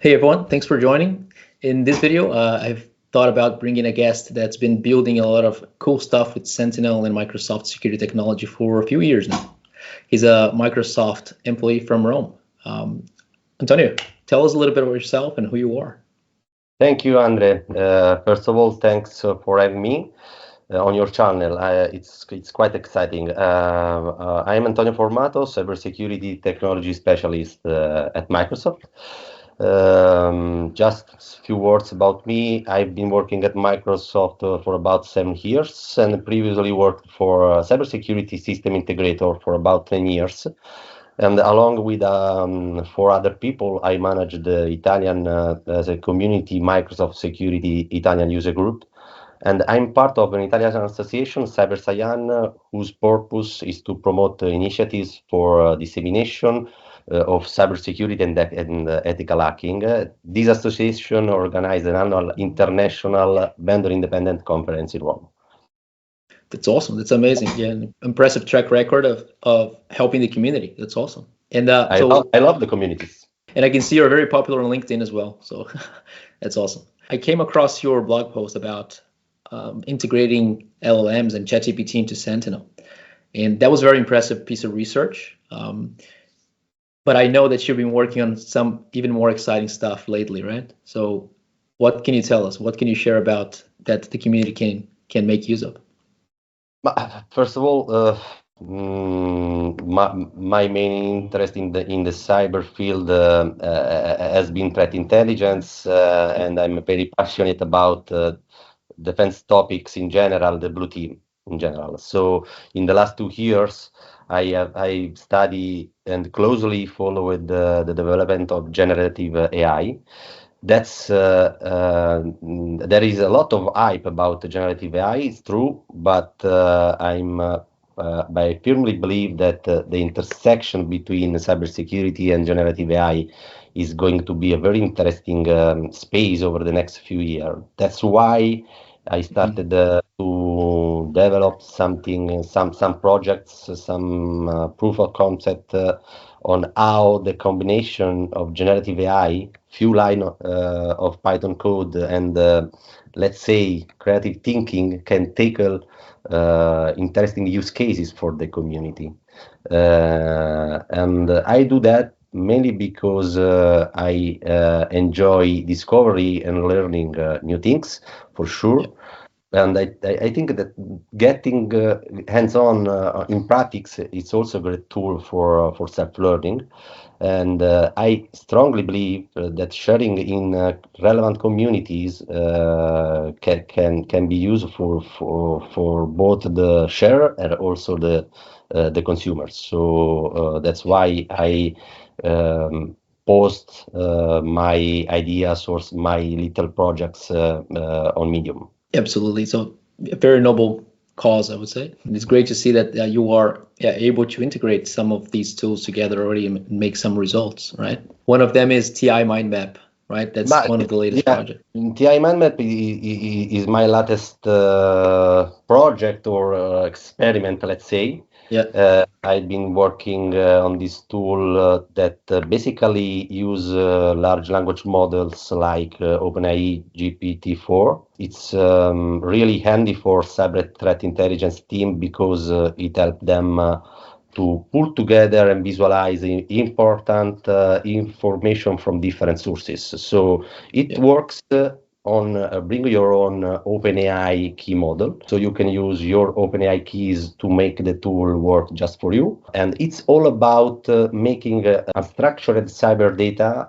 Hey everyone, thanks for joining. In this video, I've thought about bringing a guest that's been building a lot of cool stuff with Sentinel and Microsoft security technology for a few years now. He's a Microsoft employee from Rome. Antonio, tell us a little bit about yourself and who you are. Thank you, Andre. First of all, thanks for having me on your channel. It's quite exciting. I'm Antonio Formato, cybersecurity technology specialist at Microsoft. Just a few words about me. I've been working at Microsoft for about 7 years and previously worked for a cybersecurity system integrator for about 10 years. And along with 4 other people, I manage the Italian as a community Microsoft Security Italian user group. And I'm part of an Italian association, Cyber Cyan, whose purpose is to promote initiatives for dissemination of cybersecurity and ethical hacking. This association organized an annual international vendor independent conference in Rome. That's awesome. That's amazing. Yeah, an impressive track record of helping the community. That's awesome. And I love the communities. And I can see you're very popular on LinkedIn as well. So that's awesome. I came across your blog post about integrating LLMs and ChatGPT into Sentinel. And that was a very impressive piece of research. But I know that you've been working on some even more exciting stuff lately, right? So what can you tell us? What can you share about that the community can make use of? First of all, my main interest in the cyber field has been threat intelligence, and I'm very passionate about defense topics in general, the blue team in general. So in the last 2 years, I study and closely followed the development of generative AI. That's there is a lot of hype about generative AI. It's true, but I firmly believe that the intersection between cybersecurity and generative AI is going to be a very interesting space over the next few years. That's why I started to develop some projects, some proof of concept on how the combination of generative AI, few line of Python code, and let's say creative thinking can tackle interesting use cases for the community. And I do that mainly because I enjoy discovery and learning new things, for sure. Yeah. And I think that getting hands-on in practice is also a great tool for self-learning. And I strongly believe that sharing in relevant communities can be useful for both the sharer and also the consumers. So that's why I post my ideas or my little projects on Medium. Absolutely. So a very noble cause, I would say. And it's great to see that you are able to integrate some of these tools together already and make some results, right? One of them is TI Mindmap, right? That's one of the latest projects. TI Mindmap is my latest project or experiment, let's say. Yeah. I've been working on this tool that basically use large language models like OpenAI GPT-4. It's really handy for cyber threat intelligence team because it helps them to pull together and visualize important information from different sources. So it works on bring your own OpenAI key model. So you can use your OpenAI keys to make the tool work just for you. And it's all about making unstructured cyber data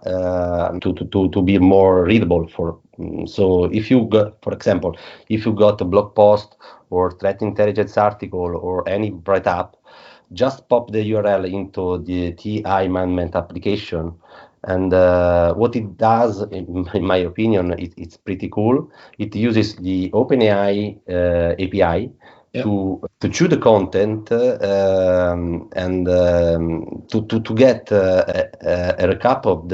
to be more readable for. So if you got, for example, if you got a blog post or threat intelligence article or any write-up, just pop the URL into the TI Mindmap application. And what it does, in my opinion, it's pretty cool. It uses the OpenAI API to chew the content and to get a recap of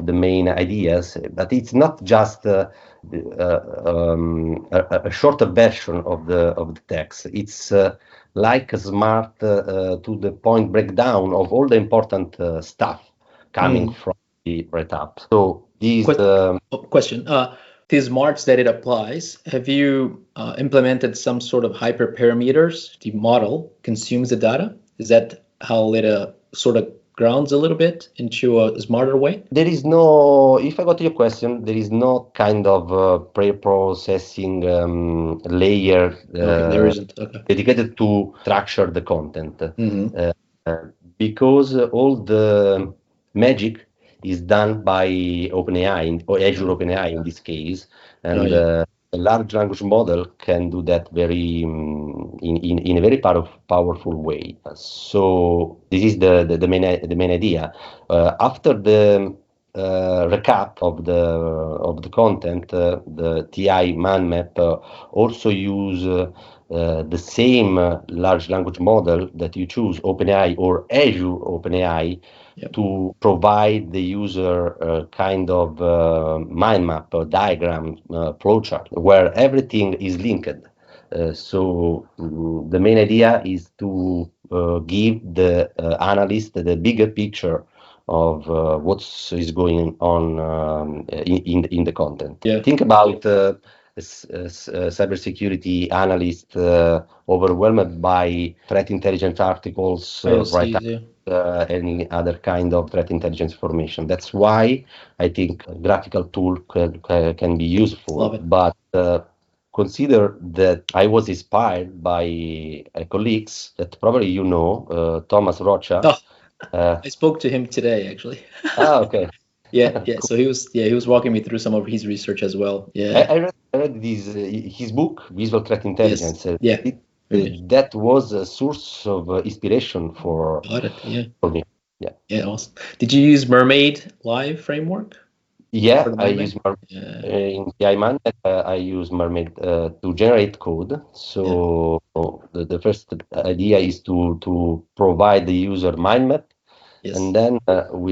the main ideas. But it's not just a shorter version of the text. It's like a smart to the point breakdown of all the important stuff coming from be right up. So these question. These marks that it applies, have you implemented some sort of hyperparameters? The model consumes the data. Is that how it sort of grounds a little bit into a smarter way? There is no, if I got your question, there is no kind of pre-processing layer Okay, there isn't. Okay. dedicated to structure the content. Because all the magic is done by OpenAI or Azure OpenAI in this case, and a large language model can do that very in a very powerful way. So this is the main idea. After the recap of the content, the TI Mindmap also use the same large language model that you choose, OpenAI or Azure OpenAI, to provide the user kind of mind map or diagram flowchart where everything is linked. So the main idea is to give the analyst the bigger picture of what is going on in the content. Think about cybersecurity analyst overwhelmed by threat intelligence articles, any other kind of threat intelligence information. That's why I think a graphical tool can be useful. But consider that I was inspired by colleagues that probably you know, Thomas Roccia. I spoke to him today, actually. Okay. Yeah. Cool. So he was walking me through some of his research as well. Yeah. I read his book, Visual Threat Intelligence. Yes. That was a source of inspiration for me. Yeah, awesome. Did you use Mermaid Live framework? Yeah, I use in TI Mindmap. I use Mermaid to generate code. So the first idea is to provide the user mind map. And then I'm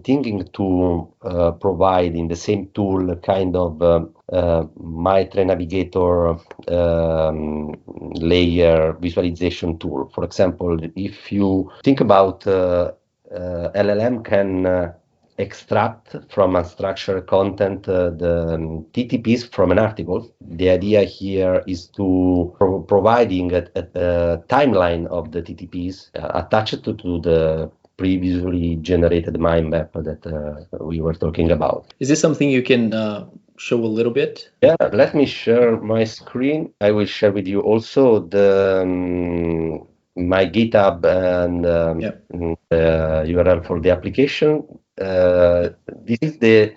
thinking to provide in the same tool kind of MyTrain Navigator layer visualization tool. For example, if you think about LLM can extract from unstructured content the TTPs from an article. The idea here is to providing a timeline of the TTPs attached to the previously generated mind map that we were talking about. Is this something you can show a little bit? Yeah, let me share my screen. I will share with you also the my GitHub and the URL for the application. This is the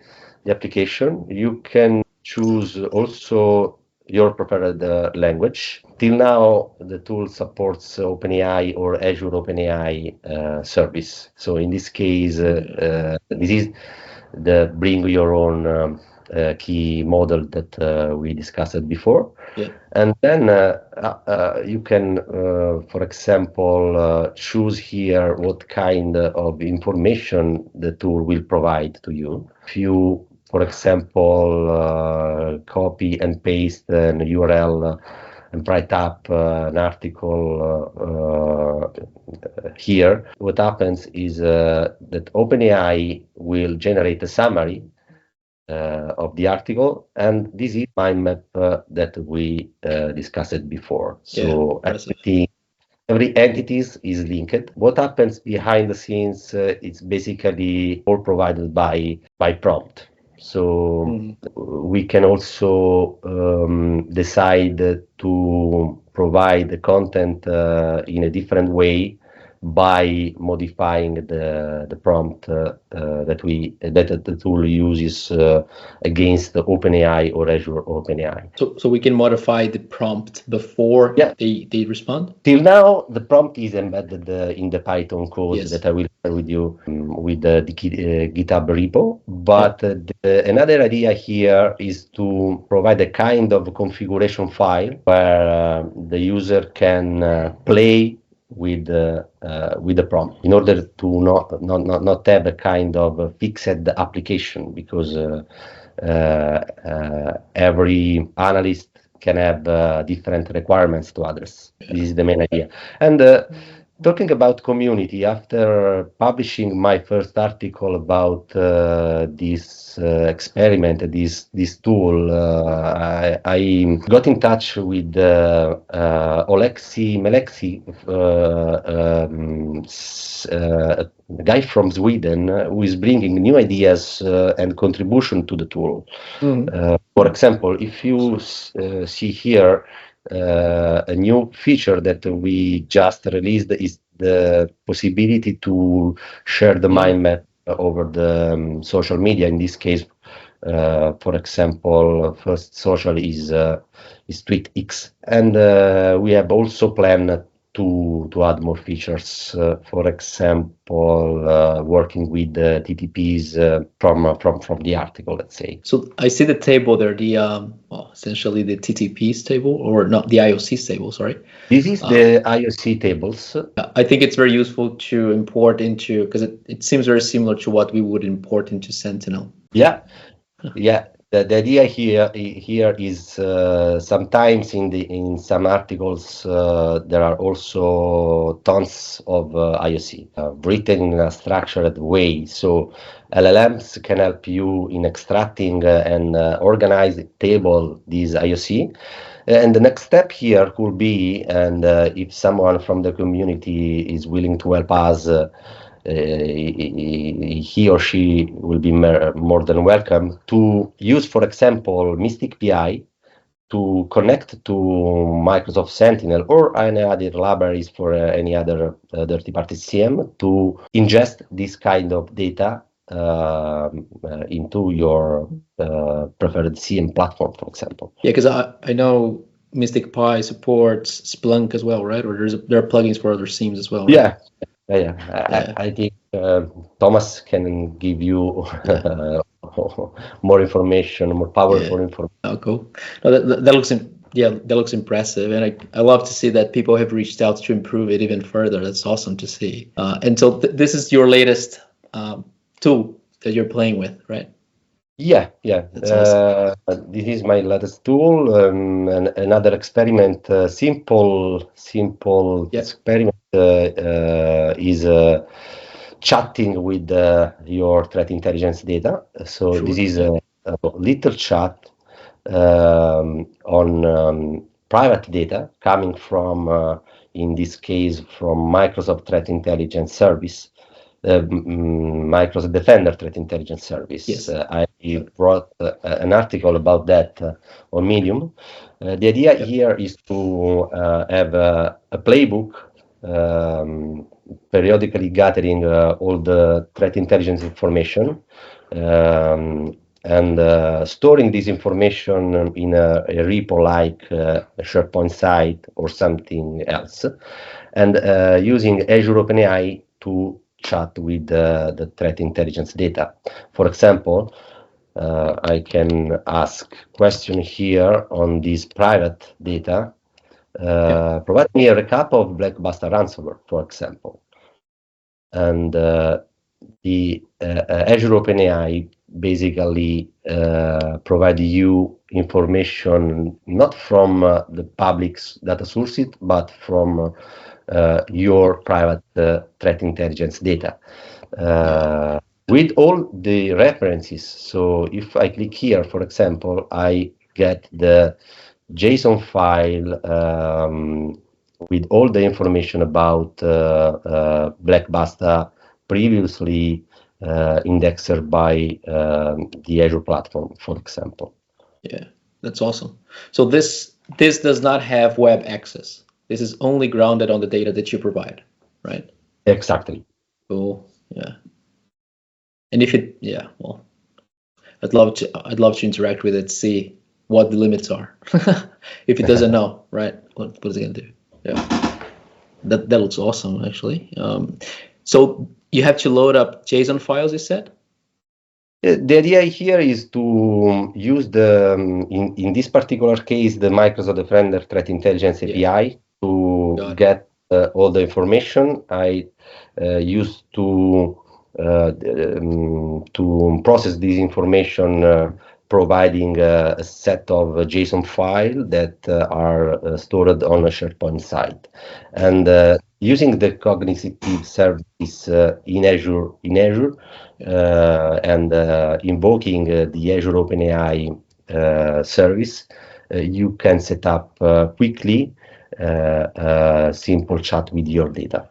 application. You can choose also your preferred language. Till now, the tool supports OpenAI or Azure OpenAI service. So in this case, this is the bring your own key model that we discussed before. And then you can, for example, choose here what kind of information the tool will provide to you. If you, for example, copy and paste an URL and write up an article here, what happens is that OpenAI will generate a summary of the article, and this is mind map that we discussed before. So every entity is linked. What happens behind the scenes? It's basically all provided by prompt. So we can also decide to provide the content in a different way by modifying the prompt that the tool uses against the OpenAI or Azure OpenAI. So we can modify the prompt before they respond? Till now, the prompt is embedded in the Python code that I will share with you with the GitHub repo. But another idea here is to provide a kind of configuration file where the user can play with the prompt in order to not have a kind of fixed application, because every analyst can have different requirements to others. This is the main idea. And Talking about community, after publishing my first article about this experiment, this tool, I got in touch with Oleksi Meleksi, a guy from Sweden who is bringing new ideas and contribution to the tool. For example, if you see here, a new feature that we just released is the possibility to share the mind map over the social media. In this case, for example, first social is TweetX, and we have also planned to add more features. For example, working with the TTPs from the article, let's say. So I see the table there, the essentially the TTPs table, or not the IOCs table. Sorry. This is the IOC tables. I think it's very useful to import into, because it seems very similar to what we would import into Sentinel. Yeah. The idea here is sometimes in some articles there are also tons of IOC written in a structured way. So LLMs can help you in extracting and organize table these IOC. And the next step here could be, and if someone from the community is willing to help us, he or she will be more than welcome to use, for example, Mystic PI to connect to Microsoft Sentinel or any other libraries for any other third-party CM to ingest this kind of data into your preferred CM platform, for example. Yeah, because I know Mystic Pi supports Splunk as well, right? Or there are plugins for other SIEMs as well, right? Yeah. I think Thomas can give you more information, more powerful information. Oh, cool. No, that looks impressive, and I love to see that people have reached out to improve it even further. That's awesome to see. And so this is your latest tool that you're playing with, right? Yeah. That's awesome. This is my latest tool, and another experiment, simple experiment is chatting with your threat intelligence data. So this is a little chat on private data coming from, in this case, from Microsoft Threat Intelligence Service. Microsoft Defender Threat Intelligence Service. Yes. I wrote an article about that on Medium. The idea here is to have a playbook, periodically gathering all the threat intelligence information and storing this information in a repo like a SharePoint site or something else, and using Azure OpenAI to chat with the threat intelligence data. For example, I can ask question here on this private data. Provide me a recap of Blockbuster ransomware, for example. And the Azure OpenAI basically provide you information not from the public data sources, but from your private threat intelligence data with all the references. So if I click here, for example, I get the JSON file with all the information about Blockbuster previously indexed by the Azure platform, for example. Yeah, that's awesome. So this does not have web access. This is only grounded on the data that you provide, right? Exactly. Cool. Yeah. And if it, well, I'd love to interact with it, see what the limits are. If it doesn't know, right? What is it gonna do? Yeah. That looks awesome, actually. So you have to load up JSON files, you said? The idea here is to use in this particular case, the Microsoft Defender Threat Intelligence API to get all the information. I used to process this information providing a set of JSON files that are stored on a SharePoint site. And using the cognitive service in Azure, and invoking the Azure OpenAI service, you can set up quickly a simple chat with your data.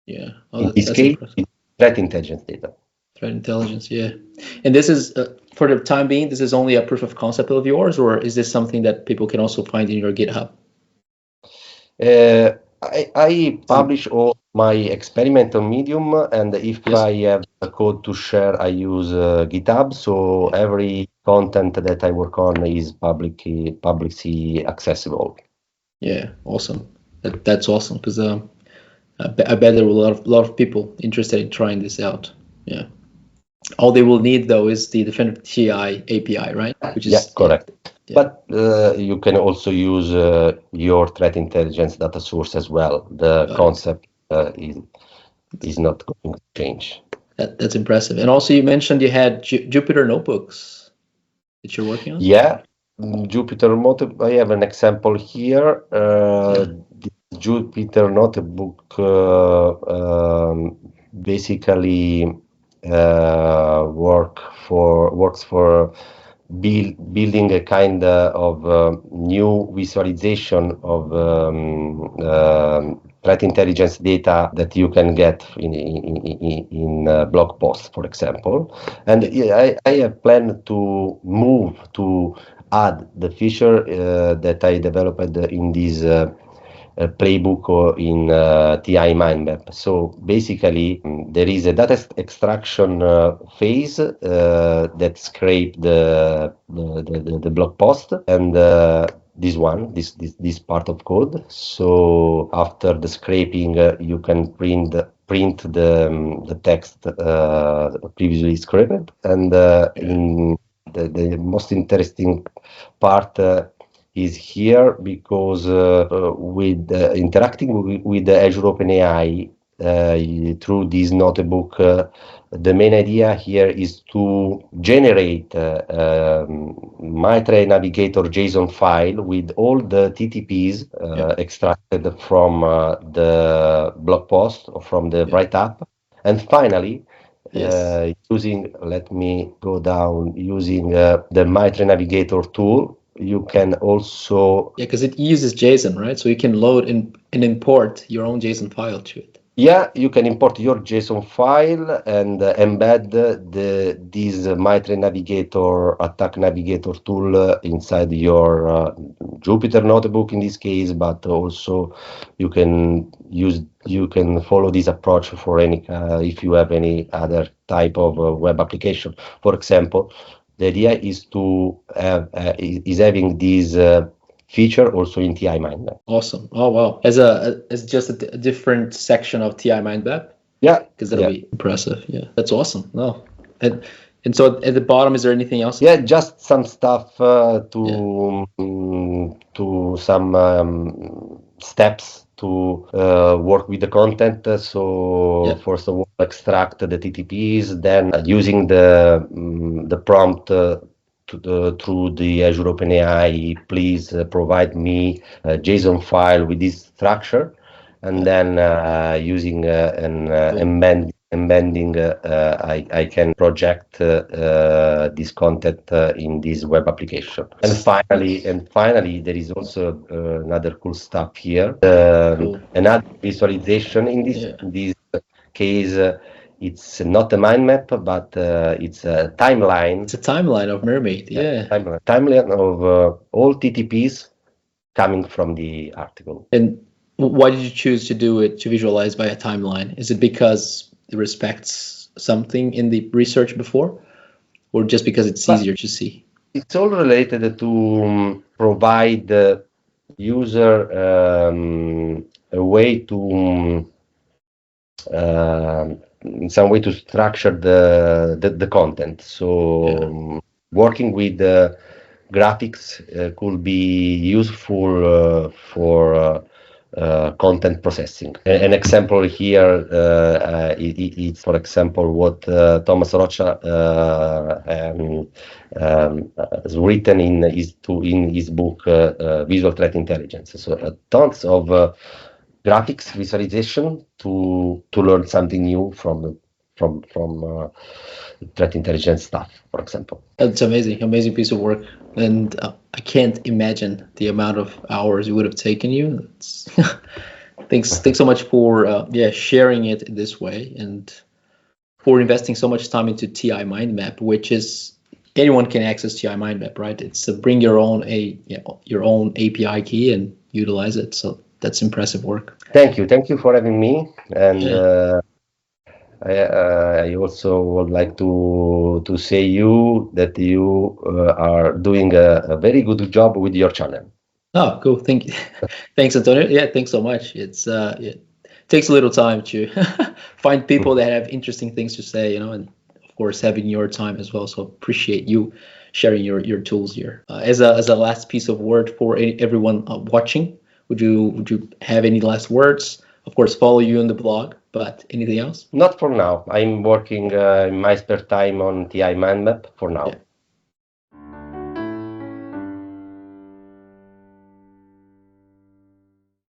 Yeah. In this case, it's threat intelligence data. Threat intelligence, yeah. And this is, for the time being, this is only a proof of concept of yours, or is this something that people can also find in your GitHub? I publish all my experiment on Medium, and if I have a code to share, I use GitHub. So every content that I work on is publicly accessible. Yeah, awesome. That's awesome, because I bet there were a lot of people interested in trying this out. Yeah. All they will need though is the definitive TI API, right? Which is correct. Yeah. But you can also use your threat intelligence data source as well. The concept is not going to change. That's impressive. And also, you mentioned you had Jupyter notebooks that you're working on. Yeah, Jupyter notebook. I have an example here. The Jupyter notebook basically works for building a kind of new visualization of threat intelligence data that you can get in blog posts, for example. And I have planned to move to add the feature that I developed in this playbook or in TI Mindmap. So basically, there is a data extraction phase that scrape the blog post, and this part of code. So after the scraping, you can print the text previously scraped, and in the most interesting part is here, because with interacting with the Azure OpenAI through this notebook, the main idea here is to generate Mitre Navigator JSON file with all the TTPs extracted from the blog post or from the write-up, and finally using, let me go down, using the Mitre Navigator tool, you can also... Yeah, because it uses JSON, right? So you can load and import your own JSON file to it. Yeah, you can import your JSON file and embed this Mitre Navigator, Attack Navigator tool inside your Jupyter notebook in this case, but also you can follow this approach for any if you have any other type of web application. For example, the idea is to have having this feature also in TI Mindmap. Awesome! Oh wow! As just a different section of TI Mindmap. Yeah, because that'll be impressive. Yeah, that's awesome. No, and so at the bottom, is there anything else? Yeah, just some stuff to some steps to work with the content. So first of all, extract the TTPs, then using the prompt through the Azure OpenAI, please provide me a JSON file with this structure, and then using an embedding, I can project this content in this web application. And finally, there is also another cool stuff here. Another visualization in this case. It's not a mind map, but it's a timeline. It's a timeline of Mermaid, timeline of all TTPs coming from the article. And why did you choose to do it, to visualize by a timeline? Is it because it respects something in the research before, or just because it's easier to see? It's all related to provide the user a way to in some way to structure the content. So working with graphics could be useful for content processing. An example here is, for example, what Thomas Roccia has written in his book Visual Threat Intelligence. So tons of graphics visualization to learn something new from threat intelligence stuff, for example. That's amazing piece of work, and I can't imagine the amount of hours it would have taken you. Thanks so much for sharing it this way, and for investing so much time into TI Mindmap, which is anyone can access TI Mindmap, right? It's bring your own API key and utilize it. So that's impressive work. Thank you for having me, and I also would like to say you that you are doing a very good job with your channel. Oh, cool. Thank you. Thanks, Antonio. Yeah, thanks so much. It takes a little time to find people that have interesting things to say, and of course having your time as well. So appreciate you sharing your tools here. As a last piece of word for everyone watching, would you have any last words? Of course, follow you on the blog, but anything else? Not for now. I'm working in my spare time on TI Mindmap for now. Yeah.